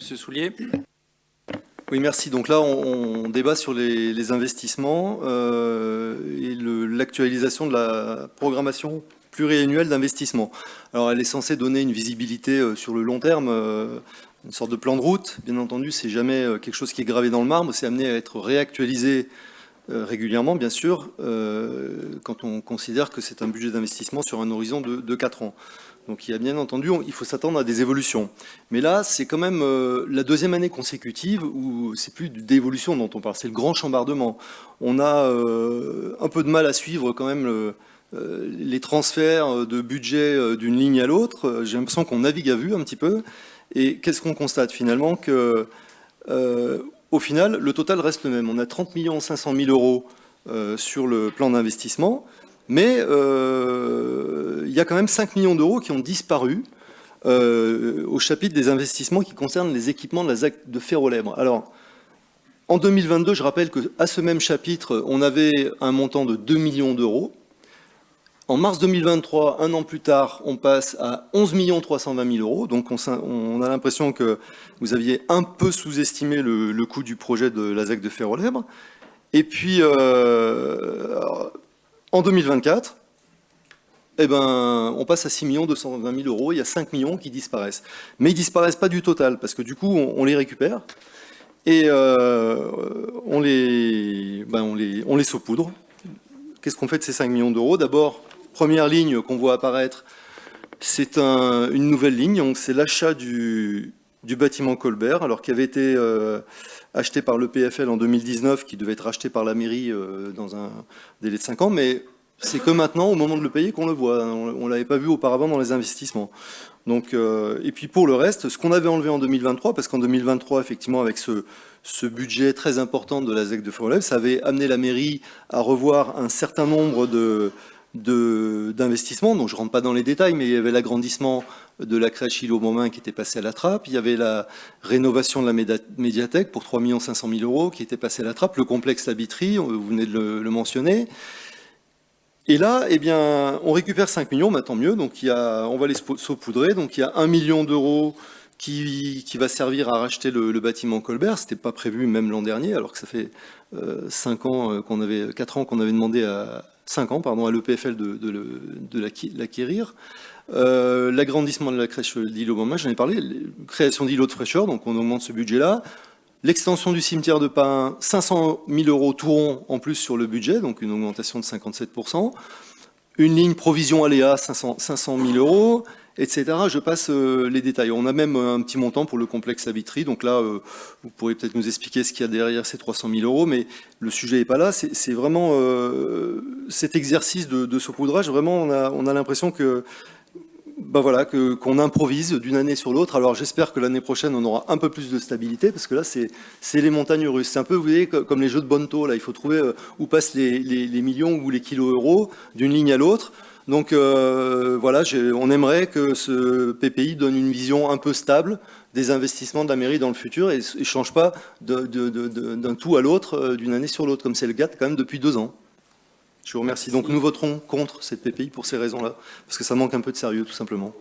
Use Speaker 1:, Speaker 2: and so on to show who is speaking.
Speaker 1: Monsieur Soulier.
Speaker 2: Oui, merci. Donc là, on débat sur les investissements et l'actualisation de la programmation pluriannuelle d'investissement. Alors, elle est censée donner une visibilité sur le long terme, une sorte de plan de route. Bien entendu, c'est jamais quelque chose qui est gravé dans le marbre, c'est amené à être réactualisé régulièrement, bien sûr, quand on considère que c'est un budget d'investissement sur un horizon de 4 ans. Donc il y a bien entendu, il faut s'attendre à des évolutions. Mais là, c'est quand même la deuxième année consécutive où c'est plus d'évolution dont on parle, c'est le grand chambardement. On a un peu de mal à suivre quand même les transferts de budget d'une ligne à l'autre. J'ai l'impression qu'on navigue à vue un petit peu. Et qu'est-ce qu'on constate finalement que au final, le total reste le même. On a 30 500 000 euros sur le plan d'investissement, mais il y a quand même 5 millions d'euros qui ont disparu au chapitre des investissements qui concernent les équipements de la ZAC de Ferrolèbre. Alors, en 2022, je rappelle qu'à ce même chapitre, on avait un montant de 2 millions d'euros. En mars 2023, un an plus tard, on passe à 11 320 000 euros. Donc on a l'impression que vous aviez un peu sous-estimé le coût du projet de la ZAC de Ferrolèbre. Et puis, en 2024, eh ben, on passe à 6 220 000 euros. Il y a 5 millions qui disparaissent. Mais ils ne disparaissent pas du total, parce que du coup, on les récupère et on les saupoudre. Qu'est-ce qu'on fait de ces 5 millions d'euros? D'abord, première ligne qu'on voit apparaître, c'est une nouvelle ligne, donc c'est l'achat du bâtiment Colbert, alors qui avait été acheté par l'EPFL en 2019, qui devait être racheté par la mairie dans un délai de 5 ans, mais c'est que maintenant, au moment de le payer, qu'on le voit. On ne l'avait pas vu auparavant dans les investissements. Donc, et puis pour le reste, ce qu'on avait enlevé en 2023, parce qu'en 2023, effectivement, avec ce budget très important de la ZEC de Ferrolèbre, ça avait amené la mairie à revoir un certain nombre d'investissements, donc je ne rentre pas dans les détails, mais il y avait l'agrandissement de la crèche Île-aux-Montmain qui était passée à la trappe, il y avait la rénovation de la médiathèque pour 3 500 000 euros qui était passée à la trappe, le complexe La Biterie, vous venez de le mentionner. Et là, eh bien, on récupère 5 millions, bah, tant mieux, donc on va les saupoudrer, donc il y a 1 million d'euros qui va servir à racheter le bâtiment Colbert. C'était pas prévu même l'an dernier, alors que ça fait 4 ans qu'on avait demandé à 5 ans, pardon, à l'EPFL de l'acquérir. L'agrandissement de la crèche d'Île-aux-Montmain, j'en ai parlé, création d'îlots de fraîcheur, donc on augmente ce budget-là. L'extension du cimetière de Pahins, 500 000 euros tout rond en plus sur le budget, donc une augmentation de 57%. Une ligne provision aléa, 500 000 euros, etc. Je passe les détails. On a même un petit montant pour le complexe La Biterie. Donc là, vous pourrez peut-être nous expliquer ce qu'il y a derrière ces 300 000 euros, mais le sujet n'est pas là. C'est vraiment cet exercice de saupoudrage. Vraiment, on a l'impression que voilà, qu'on improvise d'une année sur l'autre. Alors j'espère que l'année prochaine, on aura un peu plus de stabilité, parce que là, c'est les montagnes russes. C'est un peu, vous voyez, comme les jeux de Bonto, là, il faut trouver où passent les millions ou les kilos euros d'une ligne à l'autre. Donc voilà, on aimerait que ce PPI donne une vision un peu stable des investissements de la mairie dans le futur et ne change pas d'un tout à l'autre, d'une année sur l'autre, comme c'est le cas quand même depuis 2 ans. Je vous remercie. Donc nous voterons contre cette PPI pour ces raisons-là, parce que ça manque un peu de sérieux, tout simplement.